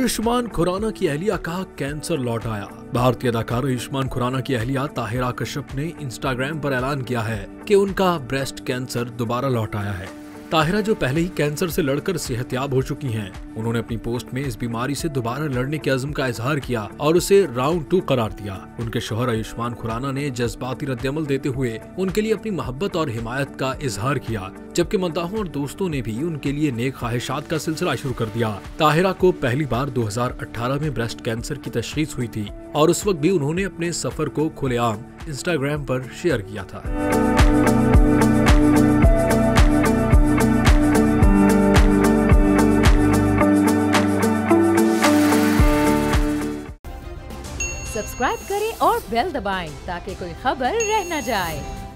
आयुष्मान खुराना की अहलिया का कैंसर लौट आया। भारतीय अदाकार आयुष्मान खुराना की अहलिया ताहिरा कश्यप ने इंस्टाग्राम पर ऐलान किया है कि उनका ब्रेस्ट कैंसर दोबारा लौट आया है। ताहिरा, जो पहले ही कैंसर से लड़कर सेहतयाब हो चुकी हैं, उन्होंने अपनी पोस्ट में इस बीमारी से दोबारा लड़ने के अज़्म का इजहार किया और उसे राउंड 2 करार दिया। उनके शौहर आयुष्मान खुराना ने जज्बाती रद्दअमल देते हुए उनके लिए अपनी मोहब्बत और हिमायत का इजहार किया, जबकि मद्दाहों और दोस्तों ने भी उनके लिए नेक ख्वाहिशात का सिलसिला शुरू कर दिया। ताहिरा को पहली बार 2018 में ब्रेस्ट कैंसर की तशखीस हुई थी और उस वक्त भी उन्होंने अपने सफर को खुलेआम इंस्टाग्राम पर शेयर किया था। सब्सक्राइब करें और बेल दबाएं ताकि कोई खबर रह न जाए।